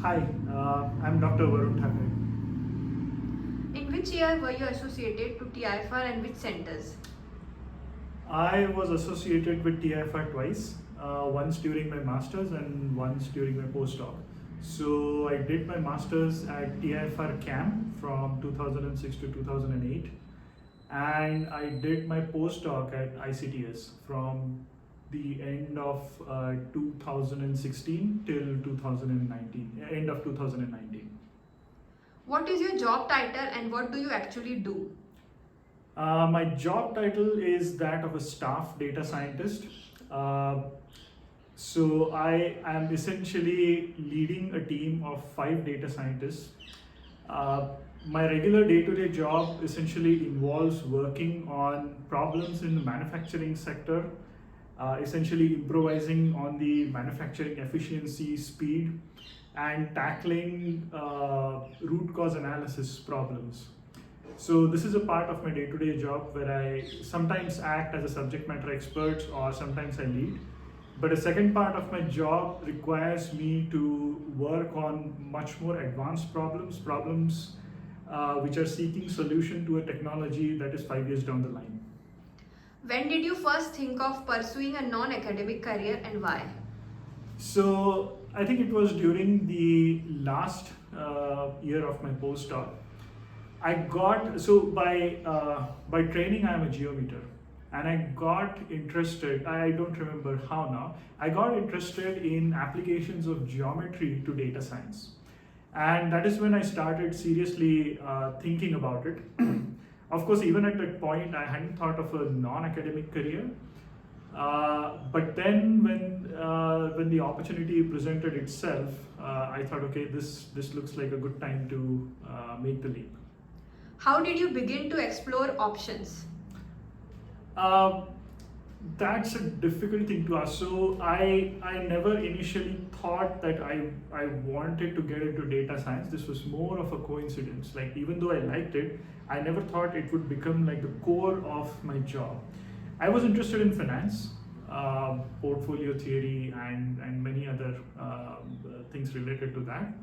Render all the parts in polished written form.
Hi, I'm Dr. Varun. In which year were you associated to TIFR and which centers? I was associated with TIFR twice, once during my master's and once during my postdoc. So I did my master's at TIFR CAM from 2006 to 2008, and I did my postdoc at ICTS from the end of 2016 till 2019, end of 2019. What is your job title and what do you actually do? My job title is that of a staff data scientist. Uh, so I am essentially leading a team of 5 data scientists. Uh, my regular day-to-day job essentially involves working on problems in the manufacturing sector, essentially improvising on the manufacturing efficiency, speed, and tackling root cause analysis problems. So this is a part of my day-to-day job where I sometimes act as a subject matter expert or sometimes I lead. But a second part of my job requires me to work on much more advanced problems which are seeking solution to a technology that is 5 years down the line. When did you first think of pursuing a non-academic career and why? So I think it was during the last year of my postdoc. I got so by training I am a geometer, and I got interested. I don't remember how now. I got interested in applications of geometry to data science, and that is when I started seriously thinking about it. Of course, even at that point, I hadn't thought of a non-academic career. But then, when the opportunity presented itself, I thought, okay, this looks like a good time to make the leap. How did you begin to explore options? Uh, that's a difficult thing to ask. So I never initially thought that I wanted to get into data science. This was more of a coincidence. Like even though I liked it, I never thought it would become like the core of my job. I was interested in finance, portfolio theory, and many other things related to that.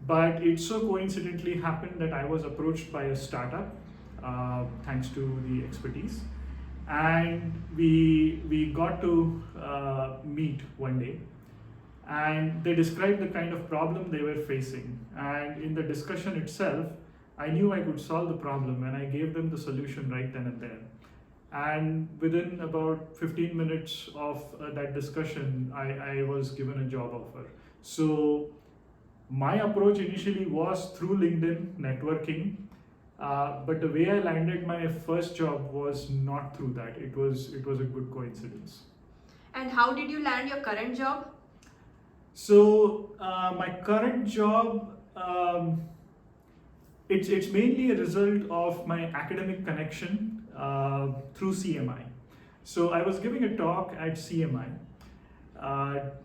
But it so coincidentally happened that I was approached by a startup, thanks to the expertise, and we got to meet one day, and they described the kind of problem they were facing. And in the discussion itself, I knew I could solve the problem, and I gave them the solution right then and there. And within about 15 minutes of that discussion, I was given a job offer. So my approach initially was through LinkedIn networking, but the way I landed my first job was not through that. It was a good coincidence. And how did you land your current job? So my current job, it's mainly a result of my academic connection through CMI. So I was giving a talk at CMI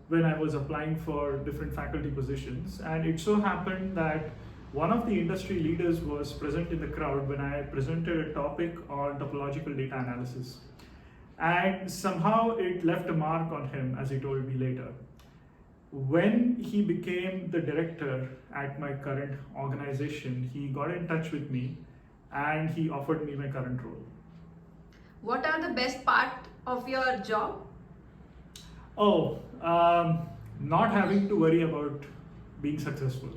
when I was applying for different faculty positions, and it so happened that one of the industry leaders was present in the crowd when I presented a topic on topological data analysis. And somehow it left a mark on him, as he told me later. When he became the director at my current organization, he got in touch with me and he offered me my current role. What are the best part of your job? Oh, not having to worry about being successful.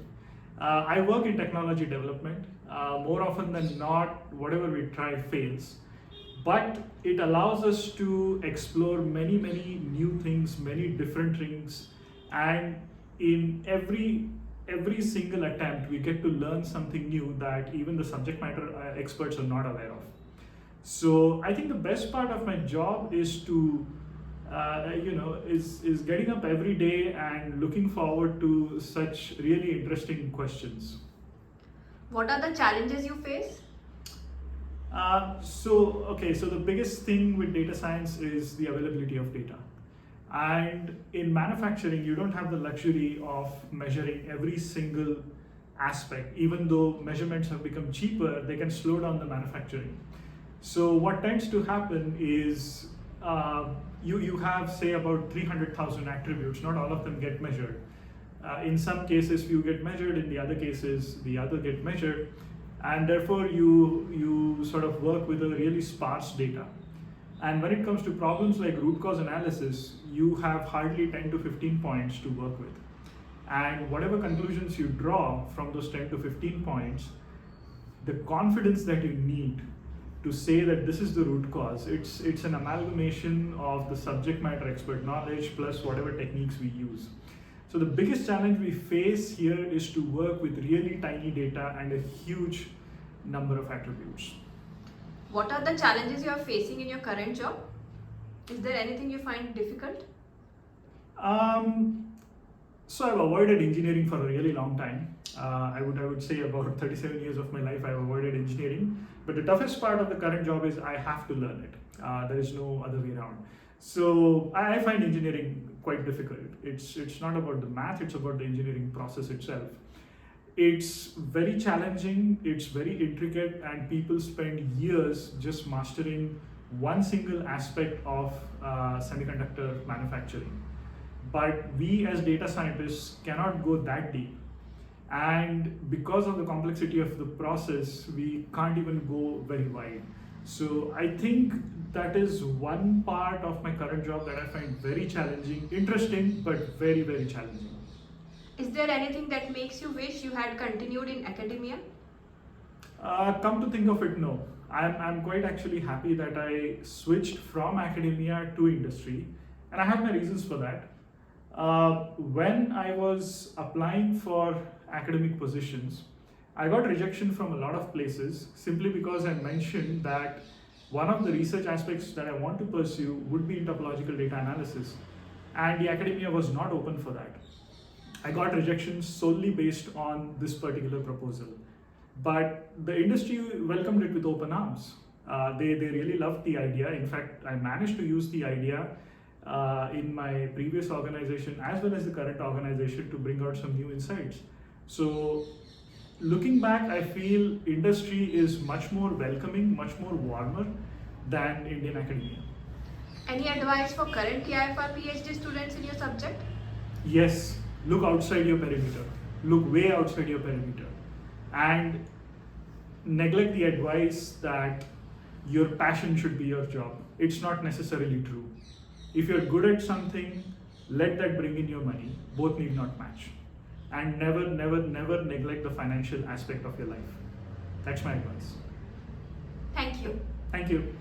I work in technology development. More often than not, whatever we try fails. But it allows us to explore many new things, many different things, and in every single attempt, we get to learn something new that even the subject matter experts are not aware of. So I think the best part of my job is to is getting up every day and looking forward to such really interesting questions. What are the challenges you face? So the biggest thing with data science is the availability of data. And in manufacturing, you don't have the luxury of measuring every single aspect. Even though measurements have become cheaper, they can slow down the manufacturing. So what tends to happen is you have, say, about 300,000 attributes. Not all of them get measured. In some cases, few get measured. In the other cases, the other get measured, and therefore you sort of work with a really sparse data. And when it comes to problems like root cause analysis, you have hardly 10 to 15 points to work with. And whatever conclusions you draw from those 10 to 15 points, the confidence that you need to say that this is the root cause, it's an amalgamation of the subject matter expert knowledge plus whatever techniques we use. So the biggest challenge we face here is to work with really tiny data and a huge number of attributes. What are the challenges you are facing in your current job? Is there anything you find difficult? So I've avoided engineering for a really long time. I would say about 37 years of my life I've avoided engineering. But the toughest part of the current job is I have to learn it. There is no other way around. So I find engineering quite difficult. It's not about the math, it's about the engineering process itself. It's very challenging, it's very intricate, and people spend years just mastering one single aspect of semiconductor manufacturing. But we as data scientists cannot go that deep. And because of the complexity of the process, we can't even go very wide. So I think that is one part of my current job that I find very challenging, interesting, but very, very challenging. Is there anything that makes you wish you had continued in academia? Come to think of it, no. I'm quite actually happy that I switched from academia to industry, and I have my reasons for that. When I was applying for academic positions, I got rejection from a lot of places simply because I mentioned that one of the research aspects that I want to pursue would be in topological data analysis, and the academia was not open for that. I got rejections solely based on this particular proposal. But the industry welcomed it with open arms. They really loved the idea. In fact, I managed to use the idea in my previous organization as well as the current organization to bring out some new insights. So looking back, I feel industry is much more welcoming, much more warmer than Indian academia. Any advice for current KIFR PhD students in your subject? Yes, look outside your perimeter. Look way outside your perimeter. And neglect the advice that your passion should be your job. It's not necessarily true. If you're good at something, let that bring in your money. Both need not match. And never neglect the financial aspect of your life. That's my advice. Thank you. Thank you.